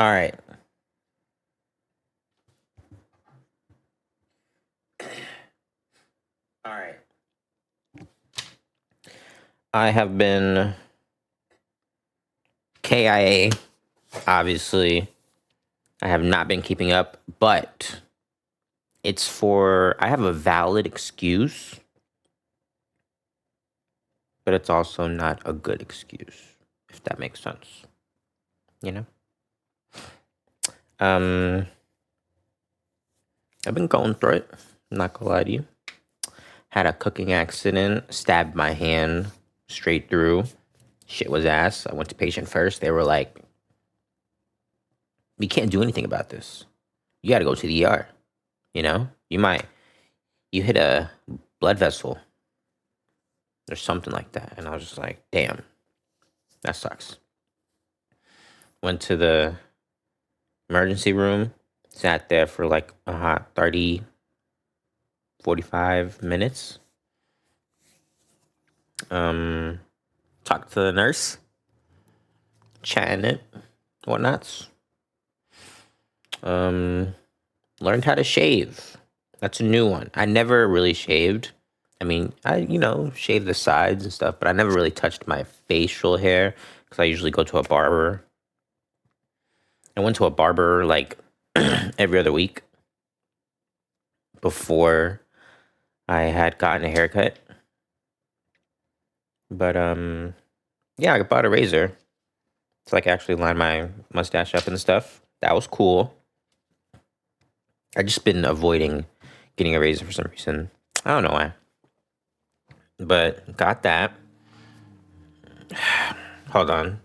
All right. All right. I have been KIA, obviously. I have not been keeping up, but I have a valid excuse, but it's also not a good excuse, if that makes sense. You know? Um, I've been going through it. I'm not gonna lie to you. Had a cooking accident, stabbed my hand straight through. Shit was ass. I went to patient first. They were like, "We can't do anything about this. You got to go to the ER. You know, you hit a blood vessel or something like that." And I was just like, "Damn, that sucks." Went to the emergency room, sat there for like a hot 30, 45 minutes. Um, Talked to the nurse, chatting it, whatnots. Um, Learned how to shave. That's a new one. I never really shaved. I mean, shave the sides and stuff, but I never really touched my facial hair because I usually go to a barber. I went to a barber like every other week before I had gotten a haircut. But yeah, I bought a razor to like actually line my mustache up and stuff. That was cool. I just been avoiding getting a razor for some reason. I don't know why, but got that. Hold on.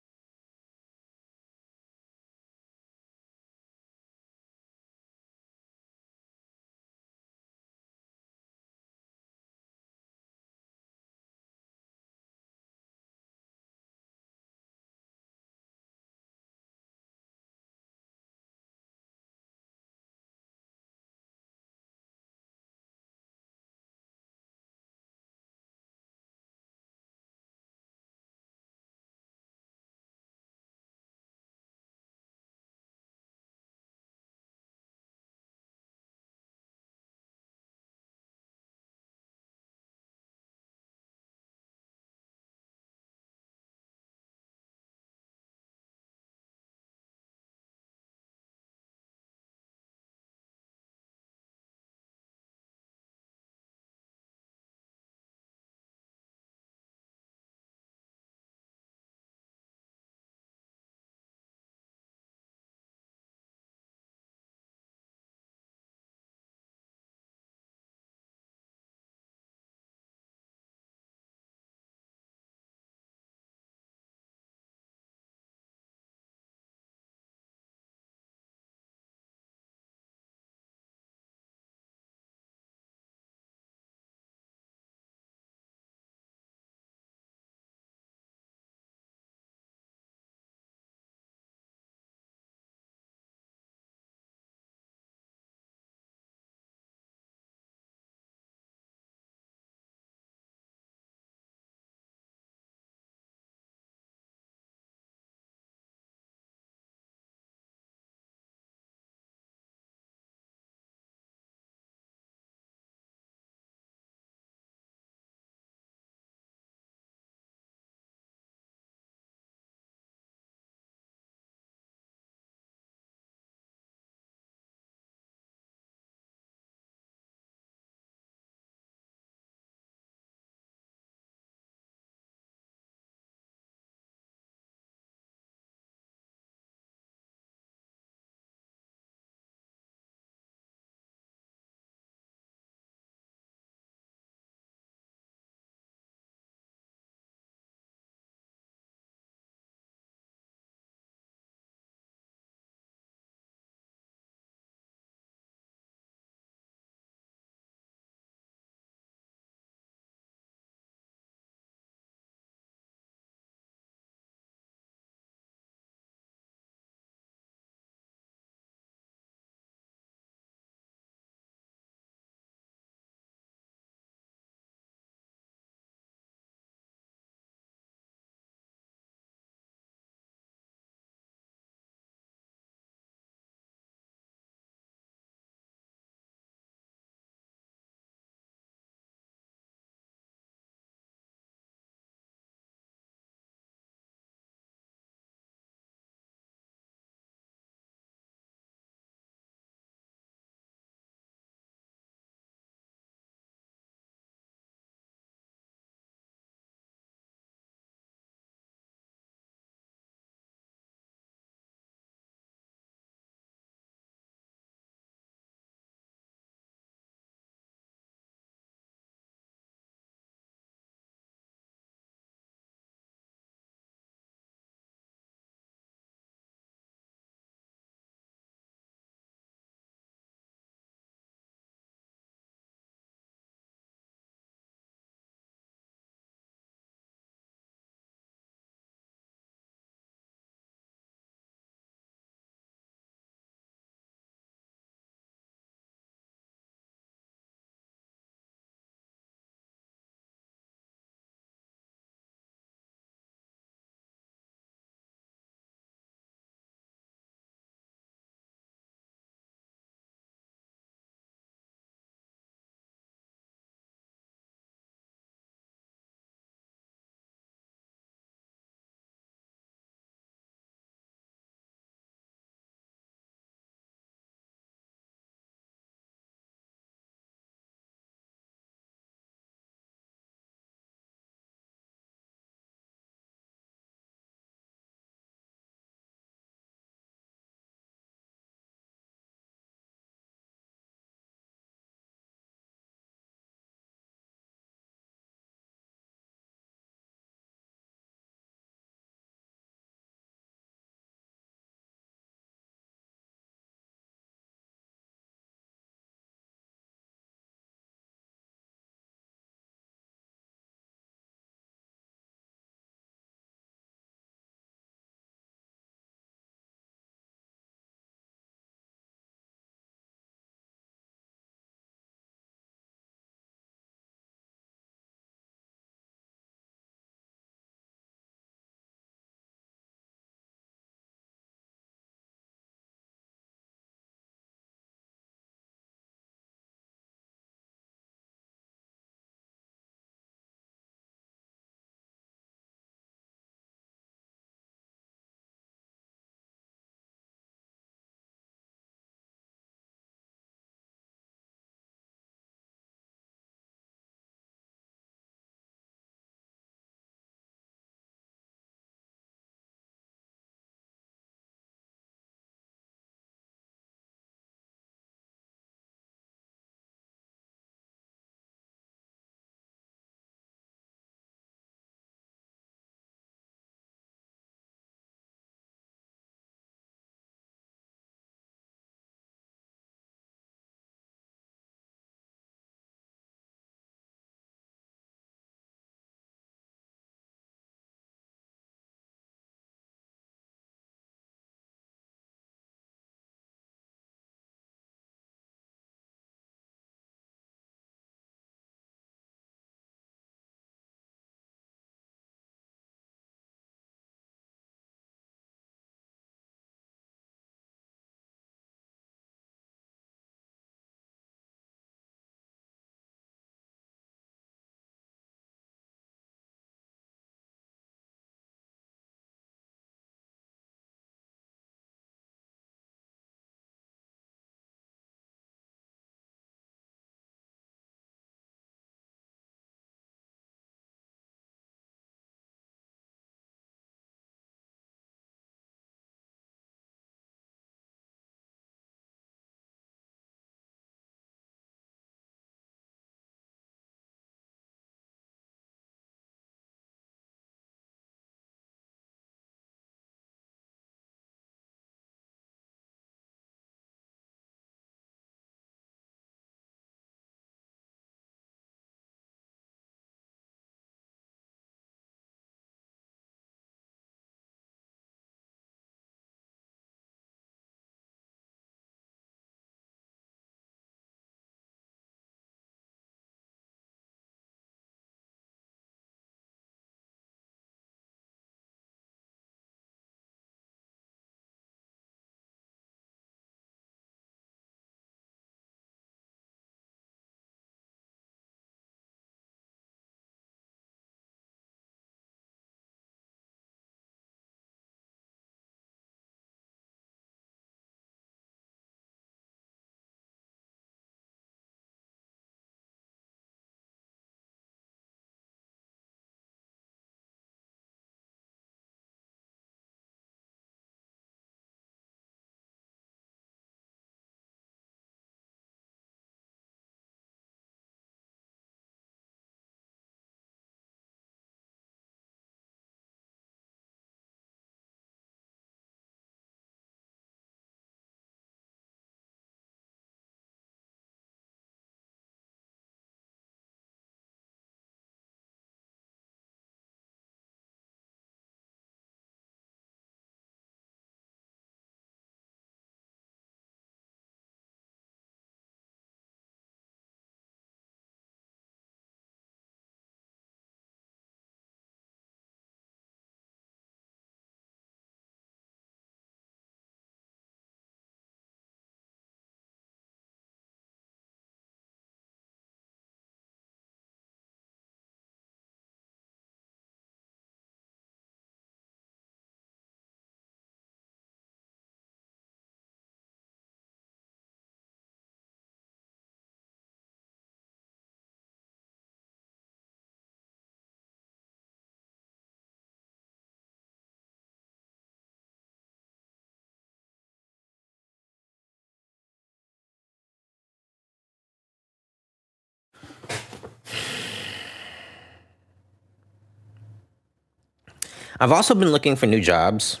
I've also been looking for new jobs.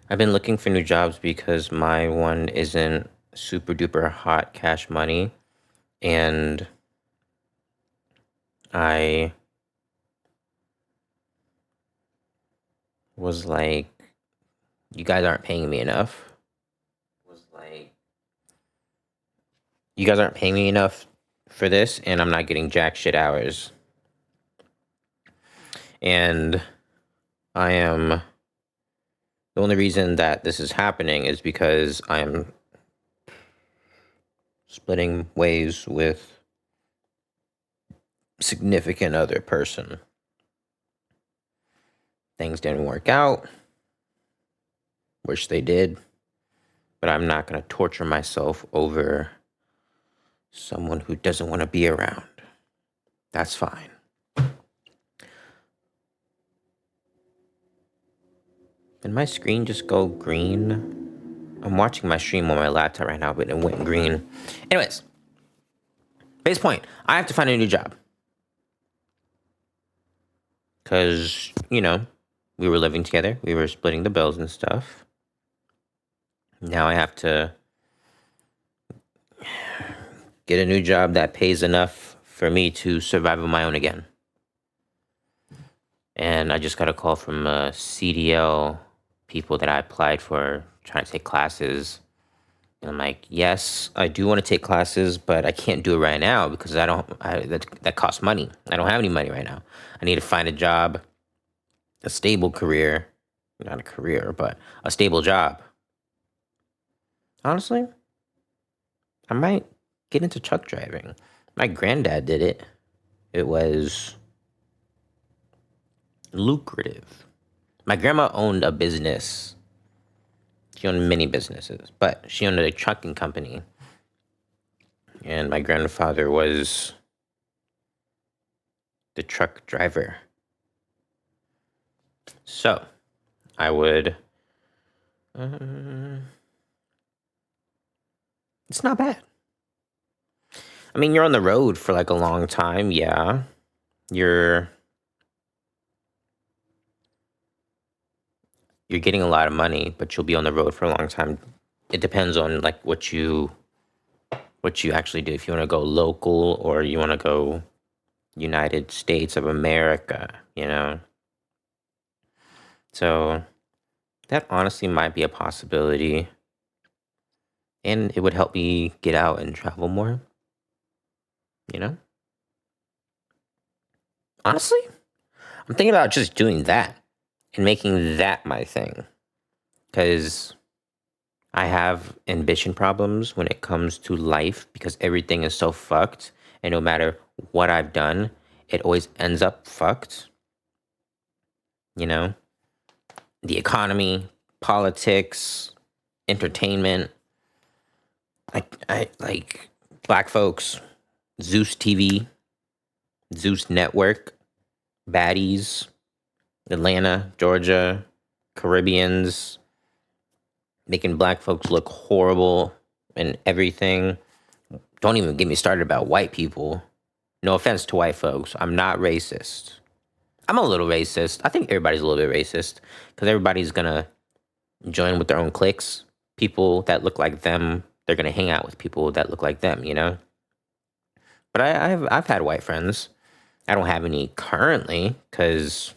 I've been looking for new jobs because my one isn't super duper hot cash money. And I was like, you guys aren't paying me enough. You guys aren't paying me enough for this, and I'm not getting jack shit hours. And I am, the only reason that this is happening is because I'm splitting ways with significant other person. Things didn't work out. Wish they did. But I'm not going to torture myself over someone who doesn't want to be around. That's fine. Did my screen just go green? I'm watching my stream on my laptop right now, but it went green. Anyways, base point. I have to find a new job. Because, you know, we were living together. We were splitting the bills and stuff. Now I have to get a new job that pays enough for me to survive on my own again. And I just got a call from CDL people that I applied for, trying to take classes. And I'm like, yes, I do want to take classes, but I can't do it right now because that costs money. I don't have any money right now. I need to find a job, a stable career, not a career, but a stable job. Honestly, I might get into truck driving. My granddad did it. It was lucrative. My grandma owned a business. She owned many businesses, but she owned a trucking company. And my grandfather was the truck driver. So I would... it's not bad. I mean, you're on the road for like a long time, yeah. You're getting a lot of money, but you'll be on the road for a long time. It depends on like what you actually do. If you want to go local or you want to go United States of America, you know. So that honestly might be a possibility. And it would help me get out and travel more, you know? Honestly, I'm thinking about just doing that and making that my thing. Because I have ambition problems when it comes to life because everything is so fucked. And no matter what I've done, it always ends up fucked. You know? The economy, politics, entertainment. I like black folks, Zeus TV, Zeus Network, baddies, Atlanta, Georgia, Caribbeans, making black folks look horrible and everything. Don't even get me started about white people. No offense to white folks. I'm not racist. I'm a little racist. I think everybody's a little bit racist because everybody's going to join with their own cliques. People that look like them, they're going to hang out with people that look like them, you know? But I've had white friends. I don't have any currently because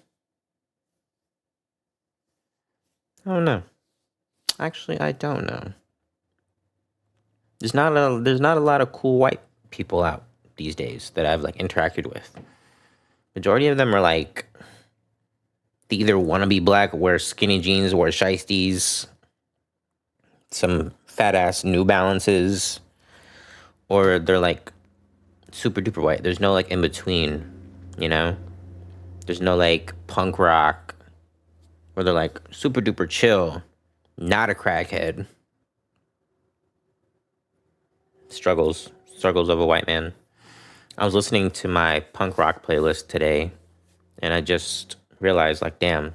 I don't know. Actually, I don't know. There's not a lot of cool white people out these days that I've like interacted with. Majority of them are like they either want to be black, wear skinny jeans, wear shiesties, some fat ass New Balances, or they're like super duper white. There's no like in between, you know? There's no like punk rock where they're like super duper chill, not a crackhead. Struggles of a white man. I was listening to my punk rock playlist today and I just realized like, damn,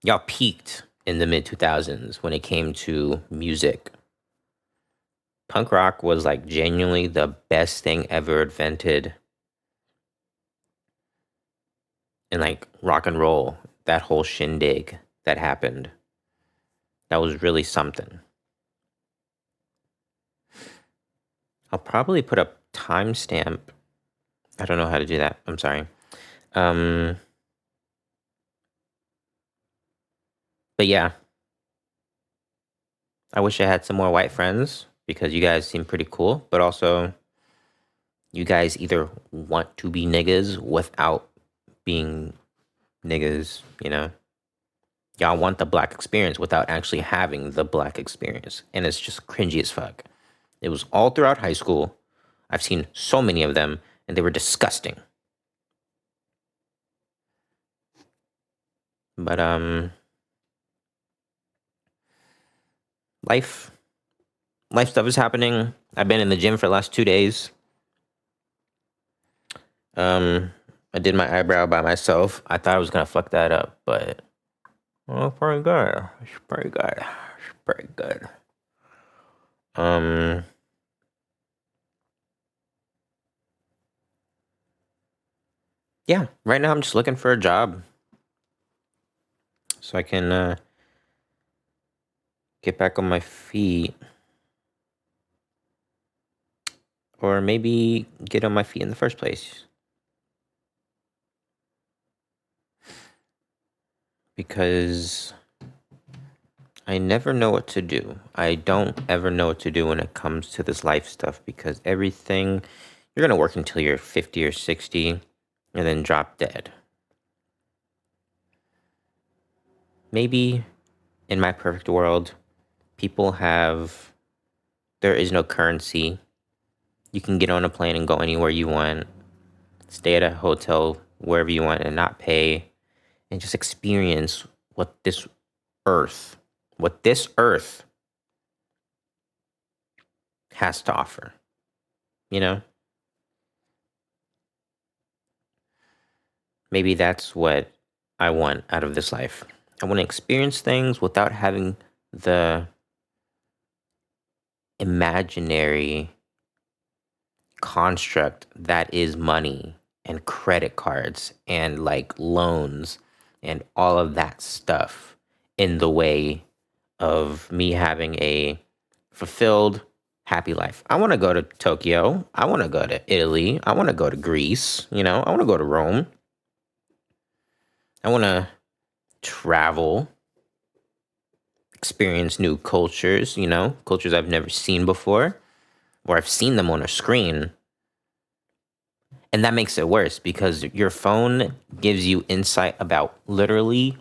y'all peaked in the mid 2000s when it came to music. Punk rock was like genuinely the best thing ever invented in like rock and roll. That whole shindig that happened. That was really something. I'll probably put a timestamp. I don't know how to do that. I'm sorry. But yeah, I wish I had some more white friends because you guys seem pretty cool, but also you guys either want to be niggas without being niggas, you know? Y'all want the black experience without actually having the black experience. And it's just cringy as fuck. It was all throughout high school. I've seen so many of them, and they were disgusting. But life stuff is happening. I've been in the gym for the last 2 days. I did my eyebrow by myself. I thought I was gonna fuck that up, but pretty good. It's pretty good. It's pretty good. Yeah. Right now, I'm just looking for a job so I can get back on my feet, or maybe get on my feet in the first place. Because I never know what to do. I don't ever know what to do when it comes to this life stuff, because everything, you're going to work until you're 50 or 60 and then drop dead. Maybe in my perfect world, there is no currency. You can get on a plane and go anywhere you want, stay at a hotel wherever you want and not pay, and just experience what this earth has to offer, you know? Maybe that's what I want out of this life. I want to experience things without having the imaginary construct that is money and credit cards and like loans and all of that stuff in the way of me having a fulfilled, happy life. I want to go to Tokyo. I want to go to Italy. I want to go to Greece. You know, I want to go to Rome. I want to travel, experience new cultures, you know, cultures I've never seen before, or I've seen them on a screen. And that makes it worse because your phone gives you insight about literally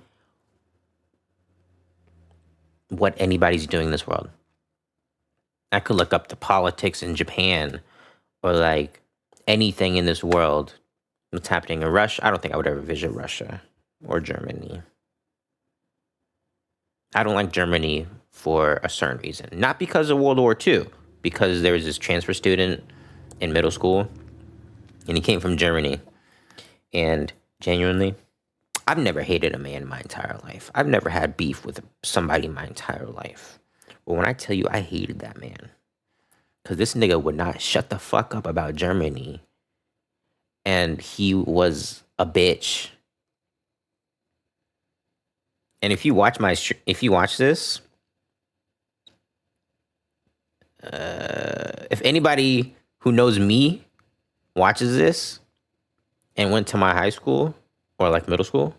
what anybody's doing in this world. I could look up the politics in Japan or like anything in this world. What's happening in Russia? I don't think I would ever visit Russia or Germany. I don't like Germany for a certain reason. Not because of World War II, because there was this transfer student in middle school and he came from Germany. And genuinely, I've never hated a man my entire life. I've never had beef with somebody my entire life. But when I tell you I hated that man, because this nigga would not shut the fuck up about Germany. And he was a bitch. And if you watch this, if anybody who knows me watches this and went to my high school or like middle school,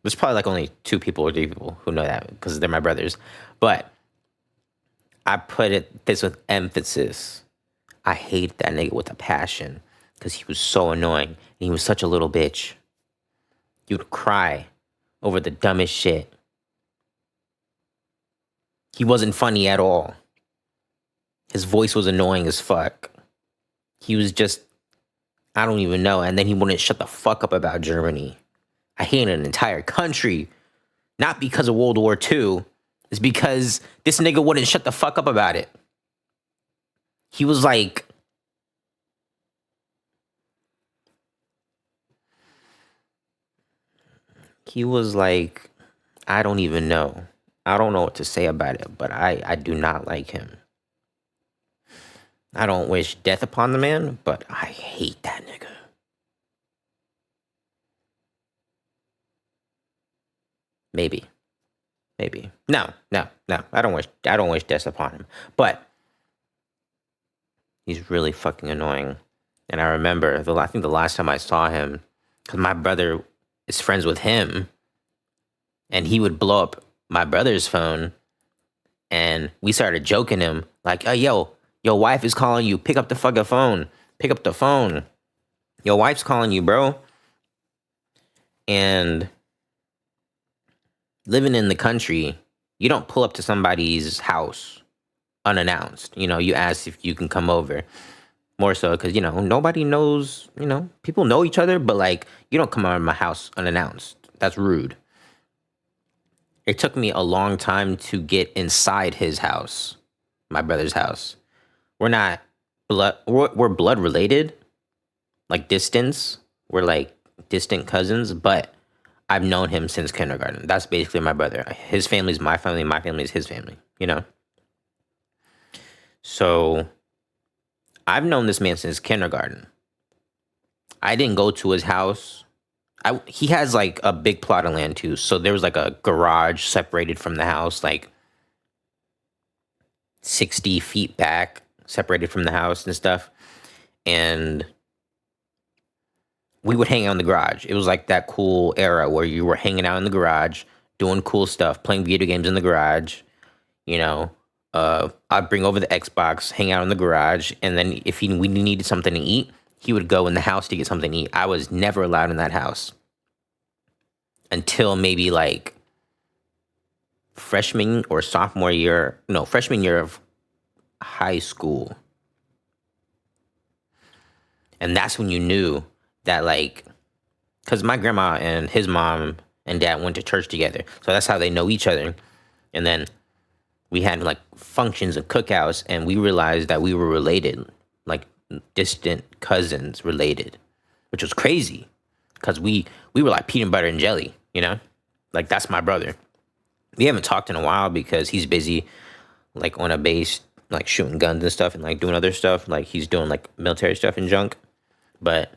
there's probably like only 2 people or 3 people who know that because they're my brothers. But I put this with emphasis. I hate that nigga with a passion because he was so annoying and he was such a little bitch. He would cry over the dumbest shit. He wasn't funny at all. His voice was annoying as fuck. He was just, I don't even know. And then he wouldn't shut the fuck up about Germany. I hated an entire country, not because of World War II. It's because this nigga wouldn't shut the fuck up about it. He was like, I don't even know. I don't know what to say about it, but I do not like him. I don't wish death upon the man, but I hate that nigga. Maybe. Maybe. No. I don't wish death upon him. But he's really fucking annoying. And I remember I think the last time I saw him, because my brother is friends with him, and he would blow up my brother's phone, and we started joking him like, "Oh, yo, your wife is calling you. Pick up the fucking phone. Pick up the phone. Your wife's calling you, bro." And living in the country, you don't pull up to somebody's house unannounced. You ask if you can come over. More so because, nobody knows, people know each other, but like, you don't come out of my house unannounced. That's rude. It took me a long time to get inside his house, my brother's house. We're not we're blood related, like distance. We're like distant cousins, but I've known him since kindergarten. That's basically my brother. His family's my family is his family. So I've known this man since kindergarten. I didn't go to his house. He has like a big plot of land too. So there was like a garage separated from the house, like 60 feet back, separated from the house and stuff. And we would hang out in the garage. It was like that cool era where you were hanging out in the garage, doing cool stuff, playing video games in the garage. You know, I'd bring over the Xbox, hang out in the garage, and then if we needed something to eat, he would go in the house to get something to eat. I was never allowed in that house until maybe like freshman year of high school. And that's when you knew that, like, because my grandma and his mom and dad went to church together. So that's how they know each other. And then we had like functions and cookouts, and we realized that we were related, like distant cousins related, which was crazy because we were like peanut butter and jelly, like that's my brother. We haven't talked in a while because he's busy like on a base, like shooting guns and stuff and like doing other stuff. Like he's doing like military stuff and junk. But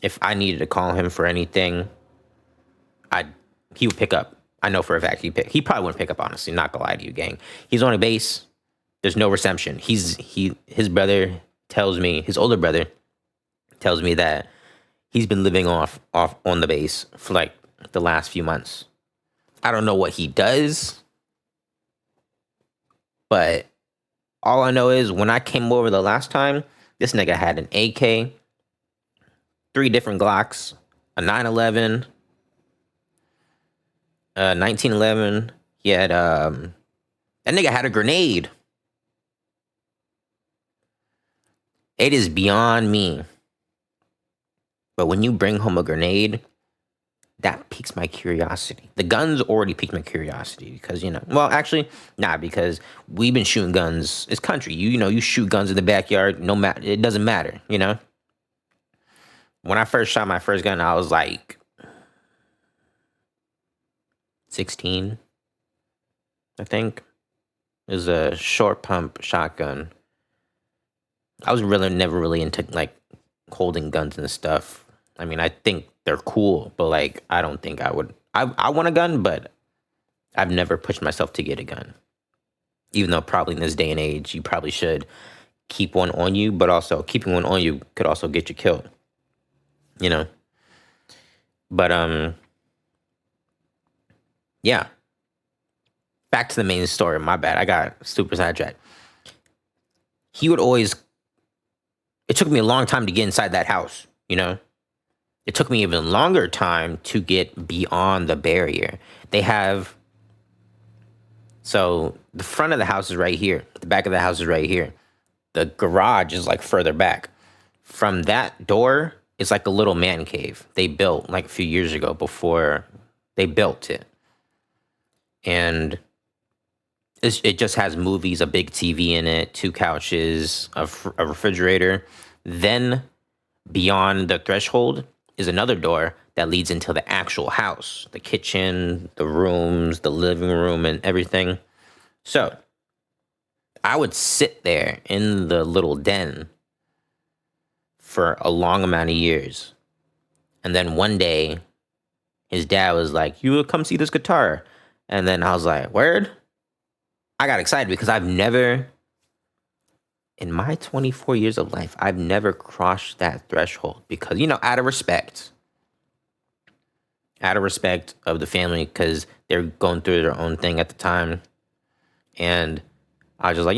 if I needed to call him for anything, he would pick up. I know for a fact he probably wouldn't pick up, honestly, not gonna lie to you, gang. He's on a base. There's no reception. His older brother tells me that he's been living off on the base for like the last few months. I don't know what he does, but all I know is when I came over the last time, this nigga had an AK, 3 different Glocks, a 911, 1911. He had that nigga had a grenade. It is beyond me. But when you bring home a grenade, that piques my curiosity. The guns already piqued my curiosity because, well, actually, nah, because we've been shooting guns. It's country. You shoot guns in the backyard. No matter, it doesn't matter, When I first shot my first gun, I was like 16, I think. It was a short pump shotgun. I was never really into like holding guns and stuff. I mean, I think they're cool, but like, I don't think I would. I want a gun, but I've never pushed myself to get a gun. Even though probably in this day and age, you probably should keep one on you, but also keeping one on you could also get you killed. But yeah. Back to the main story. My bad. I got super sidetracked. He would always. It took me a long time to get inside that house. It took me even longer time to get beyond the barrier. So the front of the house is right here. The back of the house is right here. The garage is like further back. From that door, it's like a little man cave they built like a few years ago before they built it. And it just has movies, a big TV in it, 2 couches, a refrigerator. Then beyond the threshold is another door that leads into the actual house, the kitchen, the rooms, the living room, and everything. So I would sit there in the little den for a long amount of years. And then one day, his dad was like, "You will come see this guitar." And then I was like, "Word?" I got excited because I've never, in my 24 years of life, I've never crossed that threshold because, out of respect of the family, because they're going through their own thing at the time. And I was just like,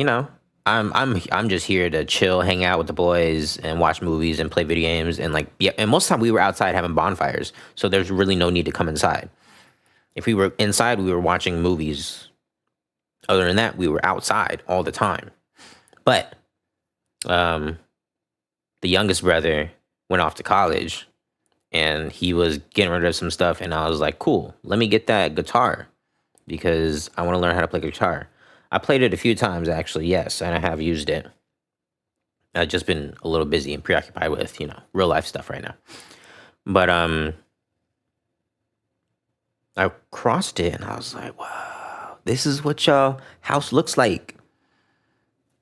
I'm just here to chill, hang out with the boys, and watch movies and play video games, and like, yeah. And most of the time we were outside having bonfires, so there's really no need to come inside. If we were inside, we were watching movies. Other than that, we were outside all the time. But the youngest brother went off to college, and he was getting rid of some stuff, and I was like, cool, let me get that guitar because I want to learn how to play guitar. I played it a few times, actually, yes, and I have used it. I've just been a little busy and preoccupied with, real life stuff right now. But I crossed it, and I was like, wow, this is what y'all house looks like.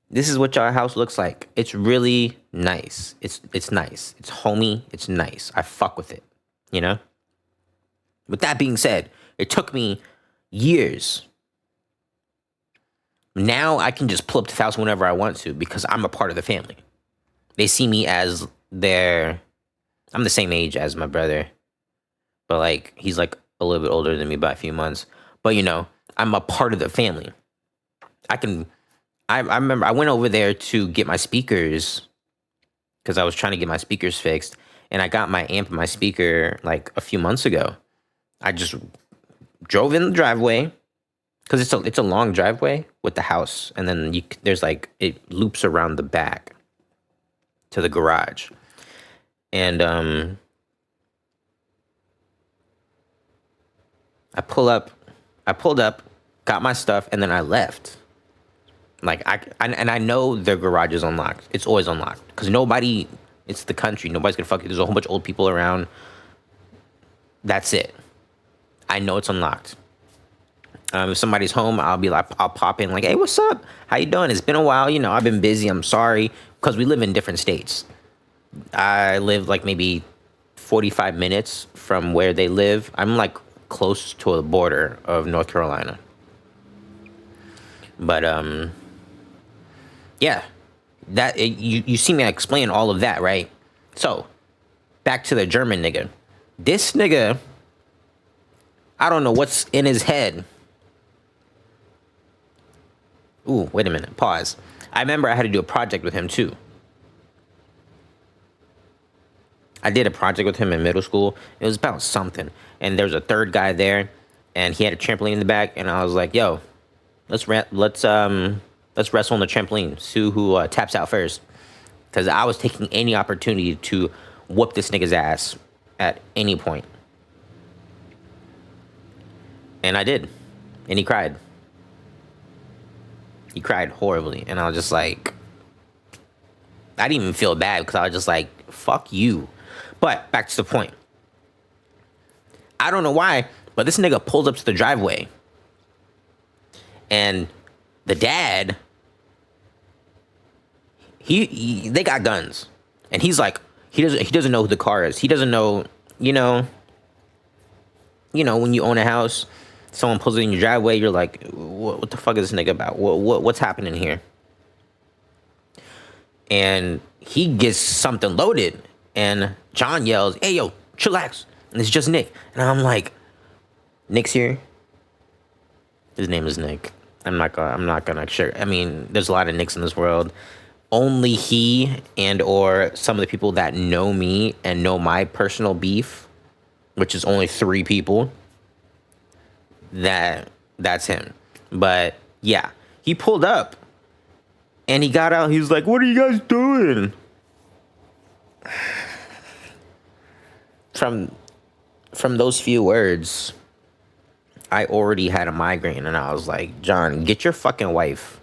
This is what y'all house looks like. It's really nice. It's nice. It's homey. It's nice. I fuck with it, you know? With that being said, it took me years. Now I can just pull up to the house whenever I want to because I'm a part of the family. They see me as I'm the same age as my brother, but like he's like a little bit older than me by a few months. But I'm a part of the family. I remember I went over there to get my speakers because I was trying to get my speakers fixed, and I got my amp and my speaker like a few months ago. I just drove in the driveway because it's a long driveway with the house, and then there's like it loops around the back to the garage, and I pulled up, got my stuff, and then I left. Like I know their garage is unlocked. It's always unlocked because it's the country. Nobody's gonna fuck you. There's a whole bunch of old people around. That's it. I know it's unlocked. If somebody's home, I'll pop in like, hey, what's up? How you doing? It's been a while. I've been busy. I'm sorry because we live in different states. I live like maybe 45 minutes from where they live. I'm like close to the border of North Carolina. But yeah, you see me explain all of that, right? So back to the German nigga. This nigga, I don't know what's in his head. Ooh, wait a minute. Pause. I remember I had to do a project with him too. I did a project with him in middle school. It was about something. And there was a third guy there, and he had a trampoline in the back, and I was like, yo, let's wrestle on the trampoline. See who taps out first. Because I was taking any opportunity to whoop this nigga's ass at any point. And I did. And he cried. He cried horribly. And I was just like, I didn't even feel bad because I was just like, fuck you. But back to the point. I don't know why, but this nigga pulls up to the driveway. And the dad, they got guns. And he's like, he doesn't know who the car is. He doesn't know, when you own a house, someone pulls it in your driveway, you're like, what the fuck is this nigga about? What's happening here? And he gets something loaded, and John yells, hey, yo, chillax. And it's just Nick. And I'm like, Nick's here? His name is Nick. I'm not gonna share. I mean, there's a lot of Nicks in this world. Only he and or some of the people that know me and know my personal beef, which is only 3 people, that's him. But yeah, he pulled up and he got out. He was like, what are you guys doing? From those few words, I already had a migraine, and I was like, John, get your fucking wife.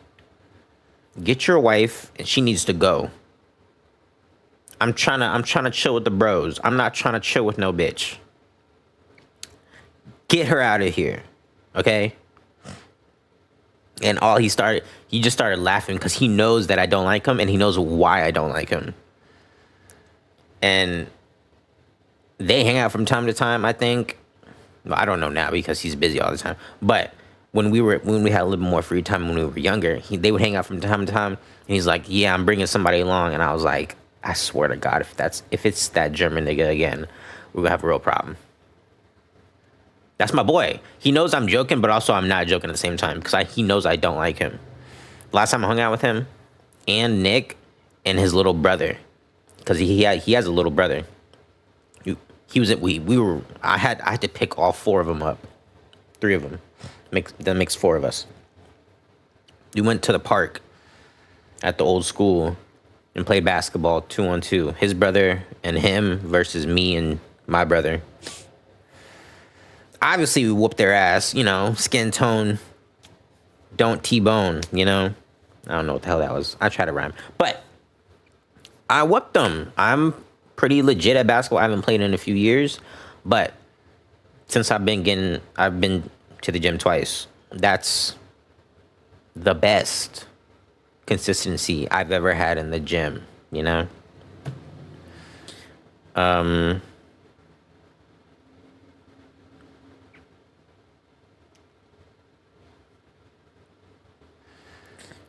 Get your wife, and she needs to go. I'm trying to chill with the bros. I'm not trying to chill with no bitch. Get her out of here. Okay? And he just started laughing because he knows that I don't like him and he knows why I don't like him. And they hang out from time to time, I think. Well, I don't know now because he's busy all the time. But when we had a little more free time when we were younger, they would hang out from time to time. And he's like, "Yeah, I'm bringing somebody along." And I was like, "I swear to God, if it's that German nigga again, we're gonna have a real problem." That's my boy. He knows I'm joking, but also I'm not joking at the same time because he knows I don't like him. Last time I hung out with him, and Nick, and his little brother, because he has a little brother. He was at we were. I had to pick all four of them up, three of them. That makes four of us. We went to the park at the old school and played basketball 2-on-2. His brother and him versus me and my brother. Obviously, we whooped their ass. Skin tone. Don't T-bone. I don't know what the hell that was. I tried to rhyme, but I whooped them. I'm pretty legit at basketball. I haven't played in a few years, but since I've been to the gym twice. That's the best consistency I've ever had in the gym,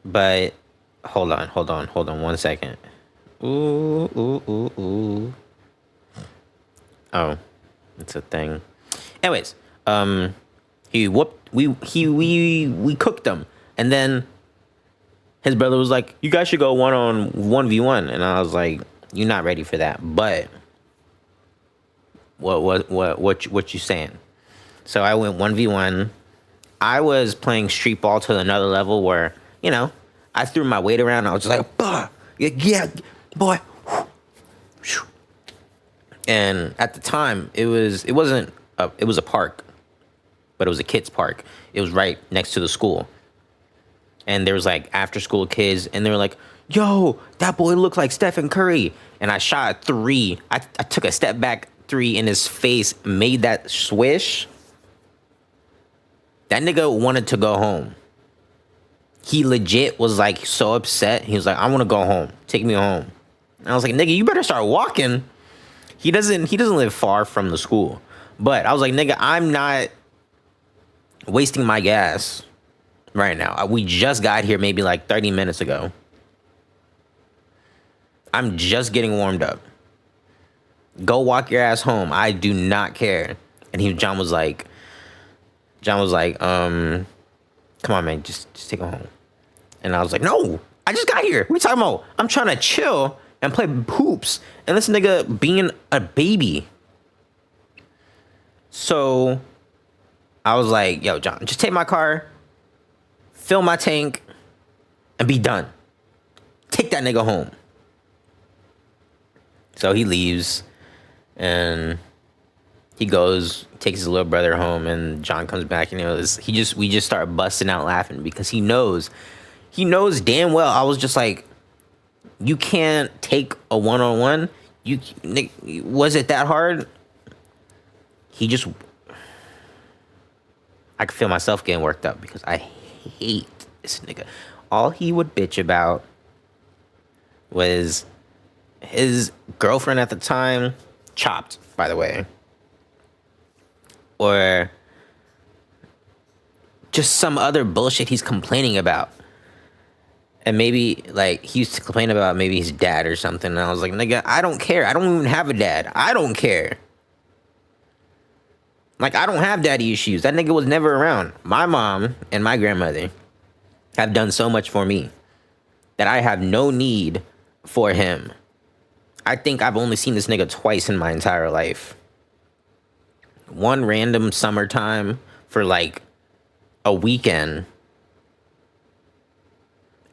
But hold on 1 second. Ooh. Oh, it's a thing. Anyways, we cooked him, and then his brother was like, "You guys should go 1v1," and I was like, "You're not ready for that." But what you saying? So I went 1v1. I was playing street ball to another level where I threw my weight around. I was just like, "Bah, yeah, boy." And at the time, it was a park, but it was a kids park. It was right next to the school. And there was like after school kids, and they were like, "Yo, that boy looked like Stephen Curry." And I shot a three. I took a step back three in his face, made that swish. That nigga wanted to go home. He legit was like so upset. He was like, "I want to go home. Take me home." And I was like, "Nigga, you better start walking." He doesn't live far from the school. But I was like, "Nigga, I'm not wasting my gas right now. We just got here maybe like 30 minutes ago. I'm just getting warmed up. Go walk your ass home. I do not care." And John was like, "Come on, man, just take it home." And I was like, "No, I just got here. What are you talking about? I'm trying to chill and play hoops." And this nigga being a baby. So I was like, "Yo, John, just take my car, fill my tank, and be done. Take that nigga home." So he leaves, and he goes, takes his little brother home, and John comes back, and we just start busting out laughing because he knows damn well I was just like, "You can't take a one-on-one. Was it that hard?" I could feel myself getting worked up because I hate this nigga. All he would bitch about was his girlfriend at the time, chopped, by the way, or just some other bullshit he's complaining about. And maybe, like, he used to complain about maybe his dad or something. And I was like, "Nigga, I don't care. I don't even have a dad. I don't care. Like, I don't have daddy issues. That nigga was never around. My mom and my grandmother have done so much for me that I have no need for him. I think I've only seen this nigga twice in my entire life. One random summertime for, like, a weekend.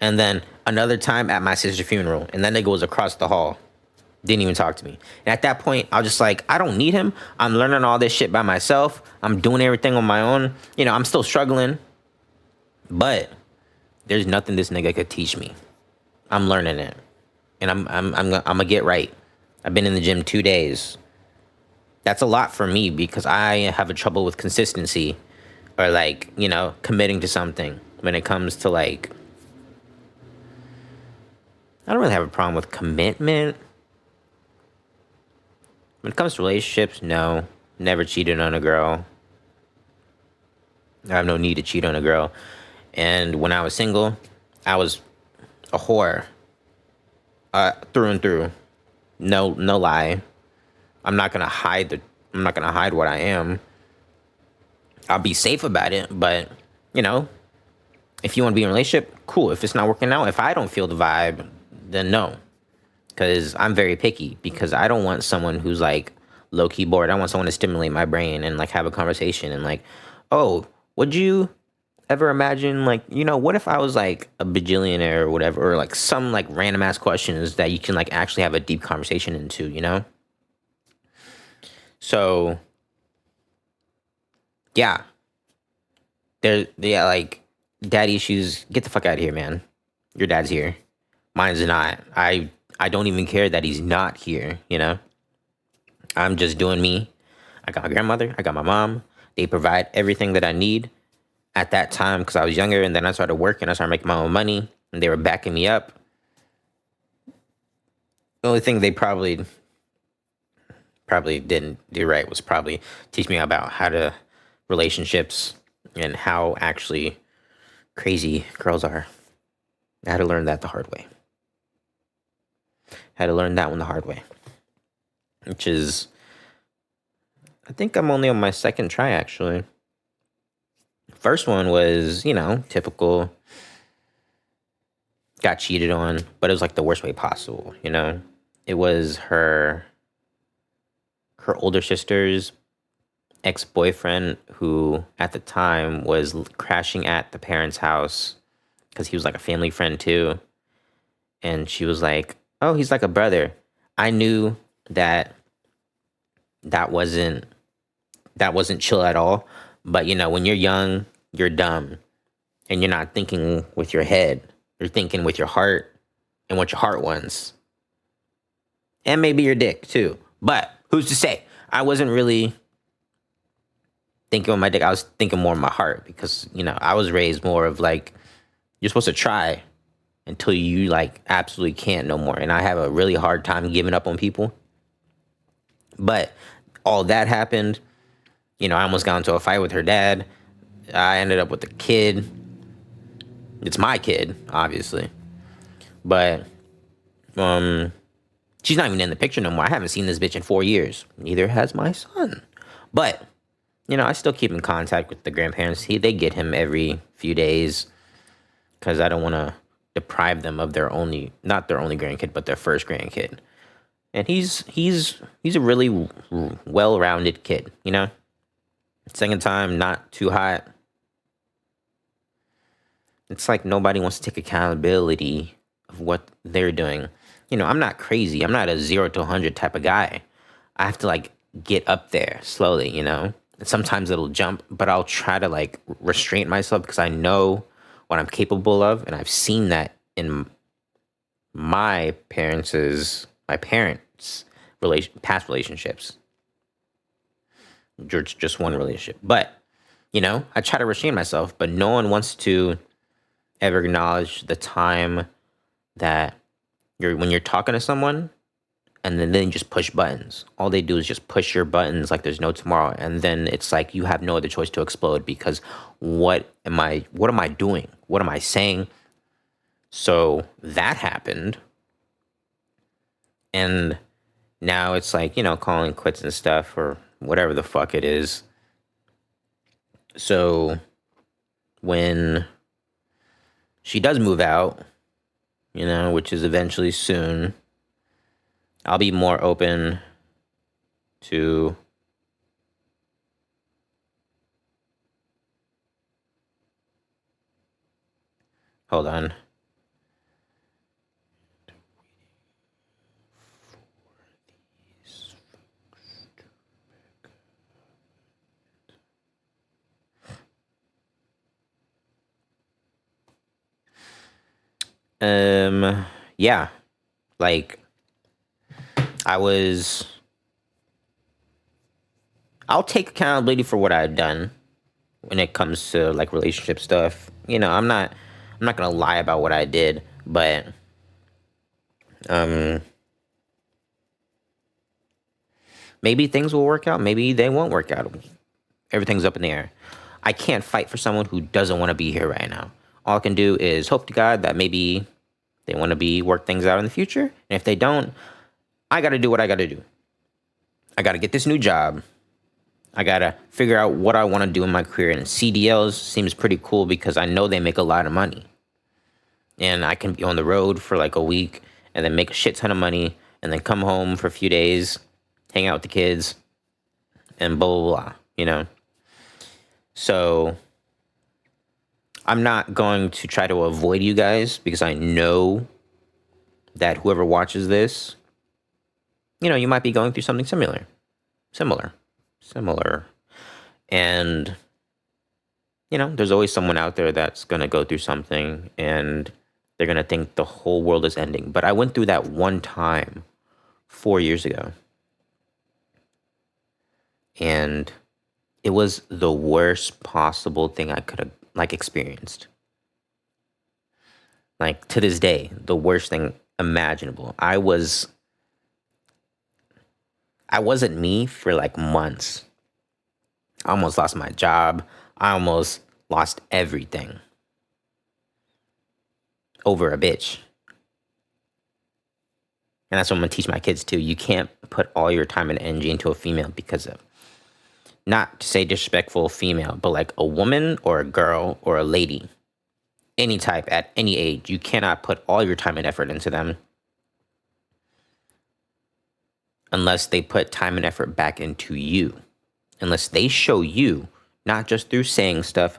And then another time at my sister's funeral. And that nigga was across the hall. Didn't even talk to me. And at that point, I was just like, I don't need him. I'm learning all this shit by myself. I'm doing everything on my own. I'm still struggling. But there's nothing this nigga could teach me. I'm learning it. And I'm gonna get right. I've been in the gym 2 days. That's a lot for me because I have a trouble with consistency or, like, committing to something. when it comes to like, I don't really have a problem with commitment. When it comes to relationships, no. Never cheated on a girl. I have no need to cheat on a girl. And when I was single, I was a whore. Through and through. No lie. I'm not gonna hide what I am. I'll be safe about it, but you know, if you want to be in a relationship, cool. If it's not working out, if I don't feel the vibe, then no. Because I'm very picky, because I don't want someone who's like low key bored. I want someone to stimulate my brain and like have a conversation and like, oh, would you ever imagine like, what if I was like a bajillionaire or whatever, or like some like random ass questions that you can like actually have a deep conversation into, So yeah, like daddy issues. Get the fuck out of here, man. Your dad's here. Mine's not. I don't even care that he's not here, I'm just doing me. I got my grandmother, I got my mom. They provide everything that I need at that time because I was younger, and then I started working, I started making my own money, and they were backing me up. The only thing they probably didn't do right was probably teach me about how to relationships and how actually crazy girls are. I had to learn that the hard way. Had to learn that one the hard way. Which is, I think I'm only on my second try, actually. First one was, typical. Got cheated on, but it was like the worst way possible, It was her older sister's ex-boyfriend, who at the time was crashing at the parents' house because he was like a family friend too. And she was like, oh, he's like a brother. I knew that wasn't chill at all. But when you're young, you're dumb, and you're not thinking with your head. You're thinking with your heart and what your heart wants. And maybe your dick too. But who's to say? I wasn't really thinking with my dick. I was thinking more of my heart because, I was raised more of like, you're supposed to try until you like absolutely can't no more. And I have a really hard time giving up on people. But all that happened. I almost got into a fight with her dad. I ended up with a kid. It's my kid, obviously. But she's not even in the picture no more. I haven't seen this bitch in 4 years. Neither has my son. But, I still keep in contact with the grandparents. They get him every few days because I don't want to deprive them of not their only grandkid, but their first grandkid. And he's a really well-rounded kid, Second time, not too hot. It's like nobody wants to take accountability of what they're doing. I'm not crazy. I'm not a 0 to 100 type of guy. I have to like get up there slowly, And sometimes it'll jump, but I'll try to like restrain myself because I know what I'm capable of. And I've seen that in my parents' past relationships. Just one relationship. But, I try to restrain myself, but no one wants to ever acknowledge the time that when you're talking to someone and then they just push buttons. All they do is just push your buttons like there's no tomorrow. And then it's like you have no other choice to explode because what am I doing? What am I saying? So that happened. And now it's like, calling quits and stuff or whatever the fuck it is. So when she does move out, which is eventually soon, I'll be more open to hold on. Yeah, like I'll take accountability for what I've done. when it comes to like relationship stuff. I'm not gonna lie about what I did, but um, maybe things will work out. Maybe they won't work out. Everything's up in the air. I can't fight for someone who doesn't want to be here right now. All I can do is hope to God that maybe they want to work things out in the future. And if they don't, I got to do what I got to do. I got to get this new job. I got to figure out what I want to do in my career. And CDLs seems pretty cool because I know they make a lot of money. And I can be on the road for like a week and then make a shit ton of money and then come home for a few days, hang out with the kids, and blah, blah, blah, So I'm not going to try to avoid you guys because I know that whoever watches this, you might be going through something similar. And, there's always someone out there that's going to go through something and they're going to think the whole world is ending. But I went through that one time 4 years ago. And it was the worst possible thing I could have experienced. Like to this day, the worst thing imaginable. I wasn't me for like months. I almost lost my job. I almost lost everything over a bitch. And that's what I'm going to teach my kids too. You can't put all your time and energy into a female because of, not to say disrespectful female, but like a woman or a girl or a lady, any type at any age. You cannot put all your time and effort into them unless they put time and effort back into you. Unless they show you, not just through saying stuff,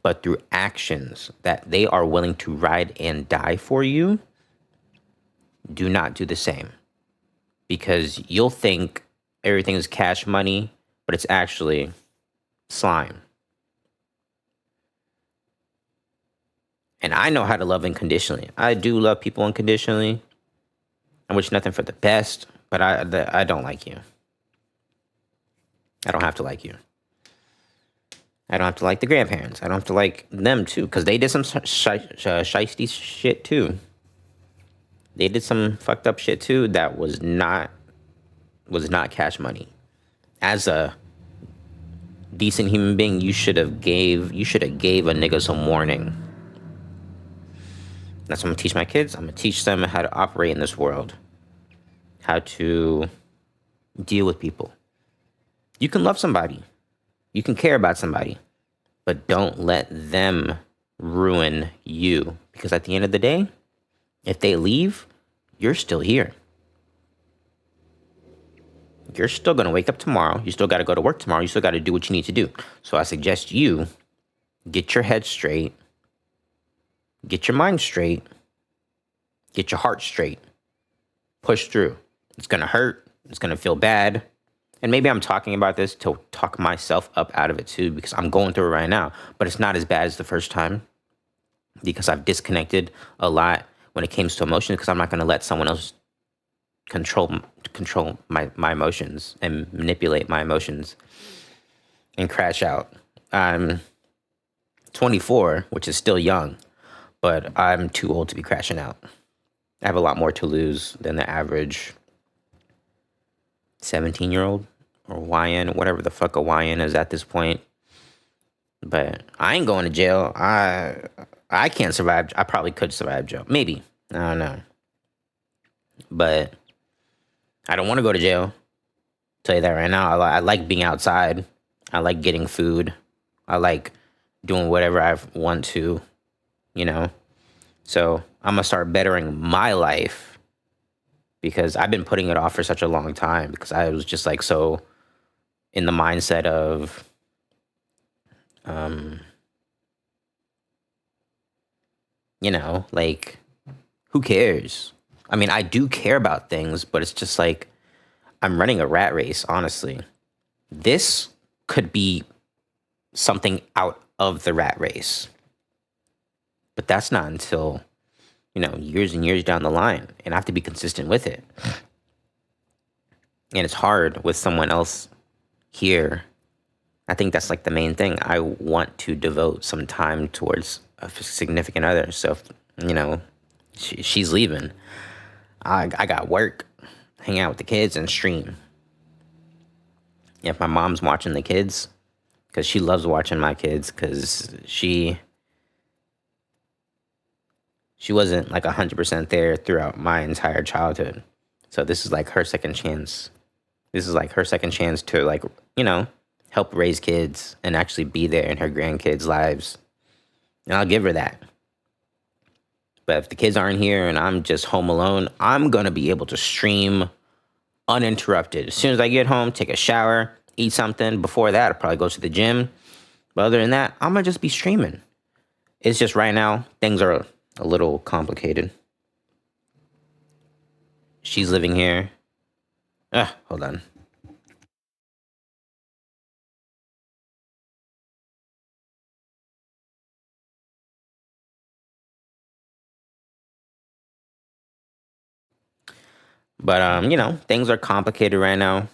but through actions, that they are willing to ride and die for you. Do not do the same. Because you'll think everything is cash money, but it's actually slime. And I know how to love unconditionally. I do love people unconditionally. I wish nothing for the best, but I don't like you. I don't have to like you. I don't have to like the grandparents. I don't have to like them too, because they did some shiesty shit too. They did some fucked up shit too that was not cash money. As a decent human being, you should have gave a nigga some warning. That's what I'm gonna teach my kids. I'm gonna teach them how to operate in this world, how to deal with people. You can love somebody, you can care about somebody, but don't let them ruin you. Because at the end of the day, if they leave, you're still here. You're still going to wake up tomorrow. You still got to go to work tomorrow. You still got to do what you need to do. So I suggest you get your head straight, get your mind straight, get your heart straight, push through. It's going to hurt. It's going to feel bad. And maybe I'm talking about this to talk myself up out of it too, because I'm going through it right now. But it's not as bad as the first time because I've disconnected a lot when it comes to emotions, because I'm not going to let someone else control my emotions and manipulate my emotions and crash out. I'm 24, which is still young, but I'm too old to be crashing out. I have a lot more to lose than the average 17-year-old or YN, whatever the fuck a YN is at this point. But I ain't going to jail. I can't survive. I probably could survive jail. Maybe. I don't know. But I don't want to go to jail. I'll tell you that right now. I like being outside. I like getting food. I like doing whatever I want to, So I'm going to start bettering my life, because I've been putting it off for such a long time, because I was just like so in the mindset of like, who cares? I mean, I do care about things, but it's just like I'm running a rat race, honestly. This could be something out of the rat race, but that's not until years and years down the line, and I have to be consistent with it. And it's hard with someone else here I think that's like the main thing. I want to devote some time towards a significant other. So, if, you know, she's leaving. I got work, hang out with the kids, and stream. If my mom's watching the kids, because she loves watching my kids, because she wasn't like 100% there throughout my entire childhood. So this is like her second chance. This is like her second chance to, like, you know, help raise kids and actually be there in her grandkids' lives. And I'll give her that. But if the kids aren't here and I'm just home alone, I'm going to be able to stream uninterrupted. As soon as I get home, take a shower, eat something. Before that, I'll probably go to the gym. But other than that, I'm going to just be streaming. It's just right now, things are a little complicated. She's living here. Hold on. But you know, things are complicated right now.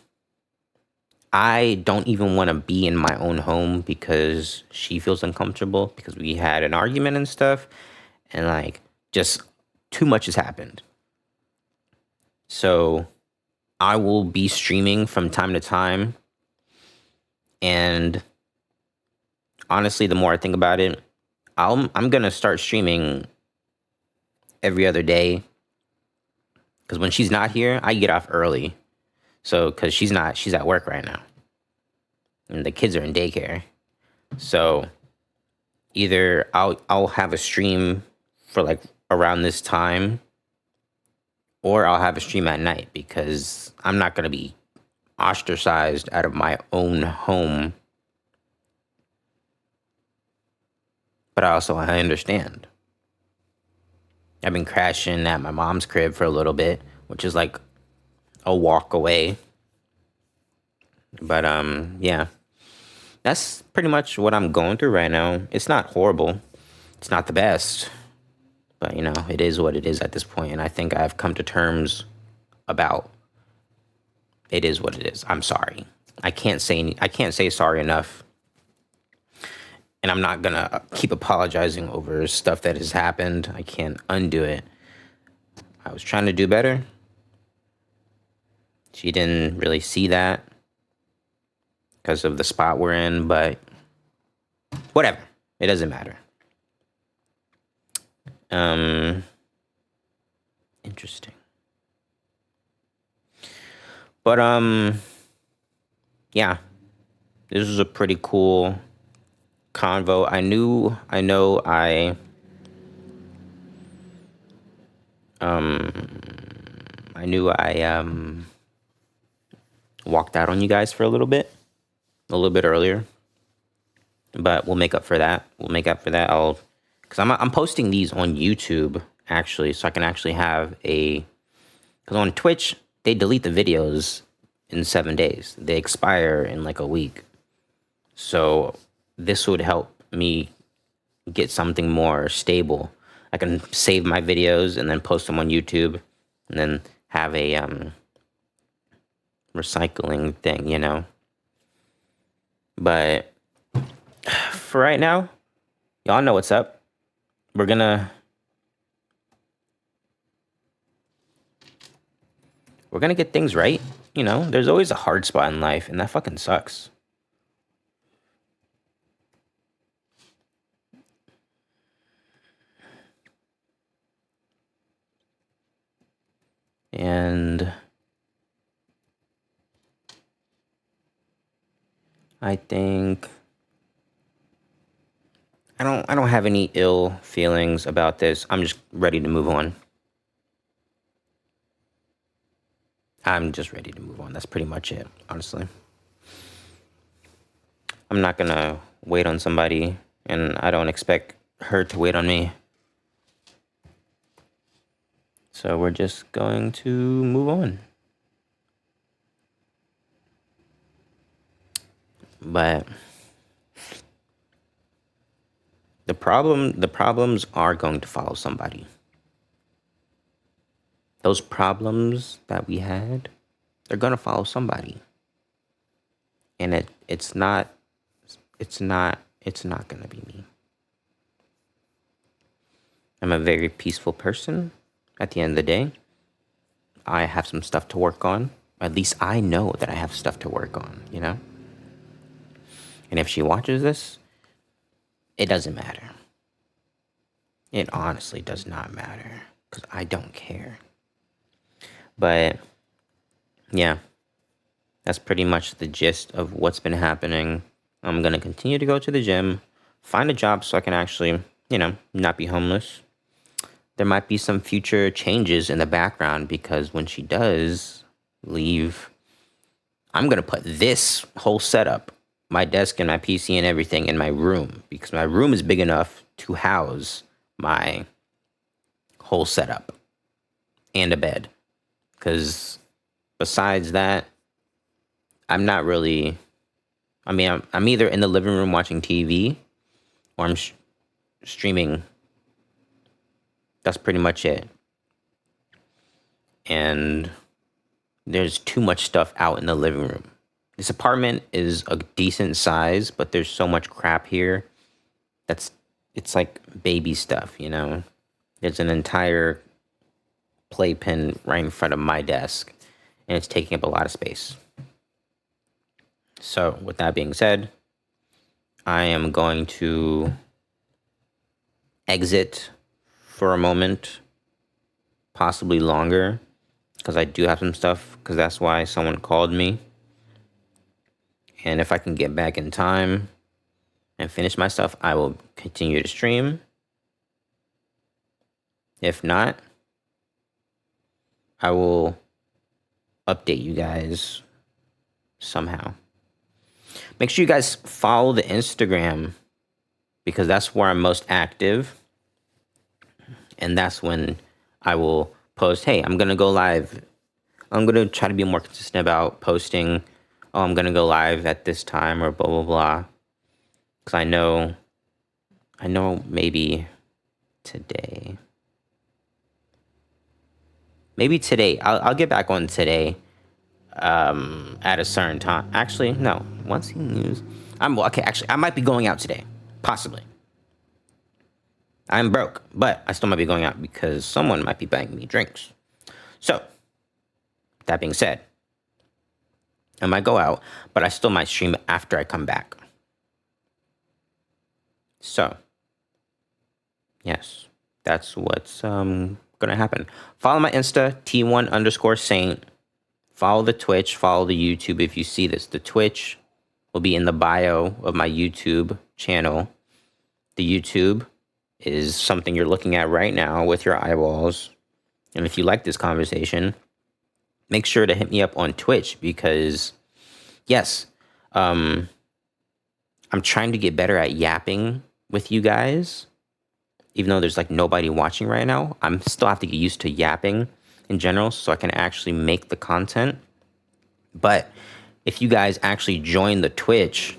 I don't even want to be in my own home because she feels uncomfortable because we had an argument and stuff, and like just too much has happened. So I will be streaming from time to time, and honestly, the more I think about it, I'm gonna start streaming every other day because when she's not here, I get off early. So because she's at work right now, and the kids are in daycare. So either I'll have a stream for like around this time, or I'll have a stream at night because I'm not gonna be ostracized out of my own home. But I understand. I've been crashing at my mom's crib for a little bit, which is like a walk away. But yeah, that's pretty much what I'm going through right now. It's not horrible. It's not the best, but you know, it is what it is at this point, and I think I've come to terms about it is what it is. I'm sorry. I can't say sorry enough, and I'm not gonna keep apologizing over stuff that has happened. I can't undo it. I was trying to do better. She didn't really see that because of the spot we're in, but whatever. It doesn't matter. Um, Interesting. But yeah, this was a pretty cool convo. I knew I walked out on you guys for a little bit earlier, but we'll make up for that. We'll make up for that. Because I'm posting these on YouTube actually, so I can actually have because on Twitch they delete the videos in 7 days. They expire in like a week. So this would help me get something more stable. I can save my videos and then post them on YouTube, and then have a recycling thing, you know. But for right now, y'all know what's up. We're gonna get things right. You know, there's always a hard spot in life, and that fucking sucks. And I think I don't have any ill feelings about this. I'm just ready to move on. I'm just ready to move on. That's pretty much it, honestly. I'm not gonna wait on somebody, and I don't expect her to wait on me. So we're just going to move on. But the problems are going to follow somebody. Those problems that we had, they're going to follow somebody. And it's not it's not gonna be me. I'm a very peaceful person. At the end of the day, I have some stuff to work on. At least I know that I have stuff to work on, you know? And if she watches this, it doesn't matter. It honestly does not matter because I don't care. But yeah, that's pretty much the gist of what's been happening. I'm going to continue to go to the gym, find a job so I can actually, not be homeless. There might be some future changes in the background because when she does leave, I'm going to put this whole setup, my desk and my PC and everything in my room because my room is big enough to house my whole setup and a bed. Because besides that, I'm not really, I'm either in the living room watching TV or I'm streaming. That's pretty much it. And there's too much stuff out in the living room. This apartment is a decent size, but there's so much crap here. It's like baby stuff, There's an entire playpen right in front of my desk, and it's taking up a lot of space. So, with that being said, I am going to exit for a moment, possibly longer, because I do have some stuff, because that's why someone called me. And if I can get back in time and finish my stuff, I will continue to stream. If not, I will update you guys somehow. Make sure you guys follow the Instagram because that's where I'm most active. And that's when I will post, hey, I'm going to go live. I'm going to try to be more consistent about posting, oh, I'm going to go live at this time or blah, blah, blah. Because I know maybe today. I'll get back on today at a certain time. Actually, no. Once he news. Actually, I might be going out today. Possibly. I'm broke, but I still might be going out because someone might be buying me drinks. So, that being said, I might go out, but I still might stream after I come back. So, yes, that's what's going to happen. Follow my Insta, T1_Saint. Follow the Twitch, follow the YouTube if you see this. The Twitch will be in the bio of my YouTube channel. The YouTube is something you're looking at right now with your eyeballs. And if you like this conversation, make sure to hit me up on Twitch because, yes, I'm trying to get better at yapping with you guys. Even though there's like nobody watching right now, I'm still have to get used to yapping in general so I can actually make the content. But if you guys actually join the Twitch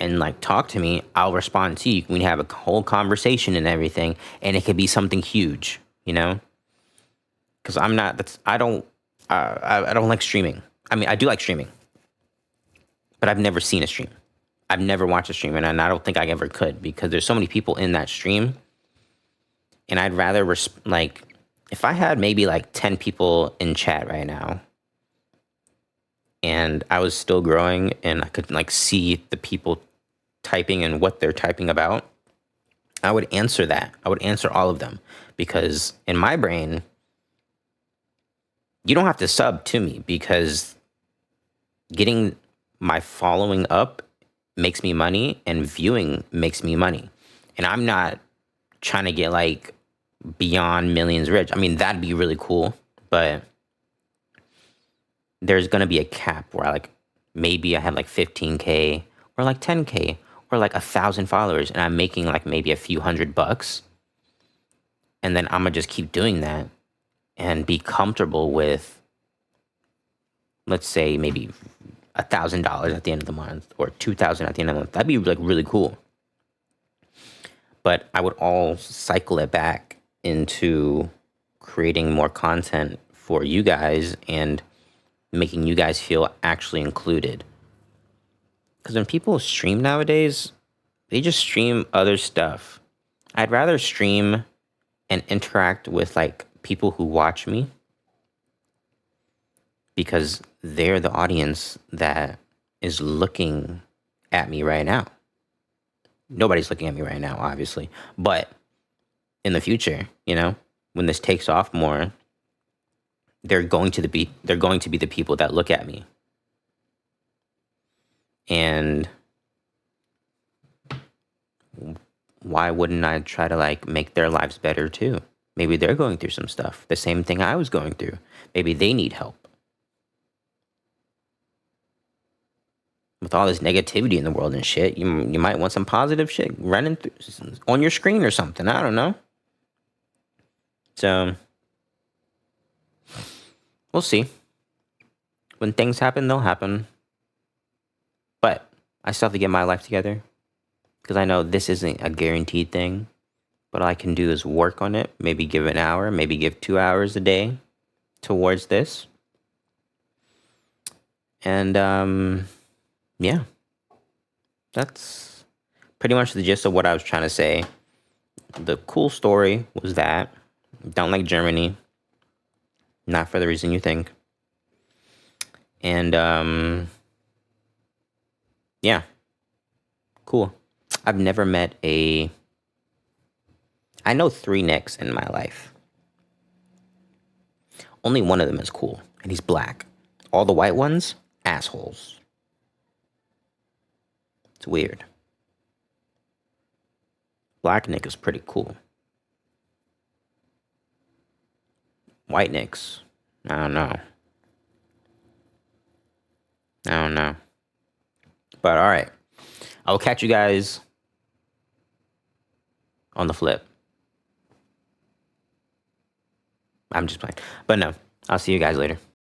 and like talk to me, I'll respond to you. We have a whole conversation and everything, and it could be something huge, because I don't like streaming. I mean, I do like streaming, but I've never seen a stream. I've never watched a stream, and I don't think I ever could because there's so many people in that stream, and I'd rather if I had maybe like 10 people in chat right now, and I was still growing, and I could like see the people typing and what they're typing about, I would answer that. I would answer all of them because in my brain, you don't have to sub to me because getting my following up makes me money and viewing makes me money. And I'm not trying to get like beyond millions rich. I mean, that'd be really cool, but there's going to be a cap where maybe I have like 15K or like 10K or like 1,000 followers and I'm making like maybe a few $100. And then I'm going to just keep doing that and be comfortable with, let's say, maybe $1,000 at the end of the month or 2,000 at the end of the month. That'd be like really cool. But I would all cycle it back into creating more content for you guys and making you guys feel actually included. Because when people stream nowadays, they just stream other stuff. I'd rather stream and interact with like people who watch me because they're the audience that is looking at me right now. Nobody's looking at me right now, obviously, but in the future, when this takes off more, they're going to be the people that look at me. And why wouldn't I try to like make their lives better too? Maybe they're going through some stuff, the same thing I was going through. Maybe they need help. With all this negativity in the world and shit, you might want some positive shit running through on your screen or something. I don't know. So we'll see. When things happen, they'll happen. But I still have to get my life together because I know this isn't a guaranteed thing. What I can do is work on it. Maybe give an hour, maybe give 2 hours a day towards this. And yeah, that's pretty much the gist of what I was trying to say. The cool story was that don't like Germany, not for the reason you think. And yeah, cool. I've never met I know 3 Nicks in my life. Only one of them is cool, and he's black. All the white ones, assholes. It's weird. Black Nick is pretty cool. White Nicks, I don't know. But all right, I will catch you guys on the flip. I'm just playing. But no, I'll see you guys later.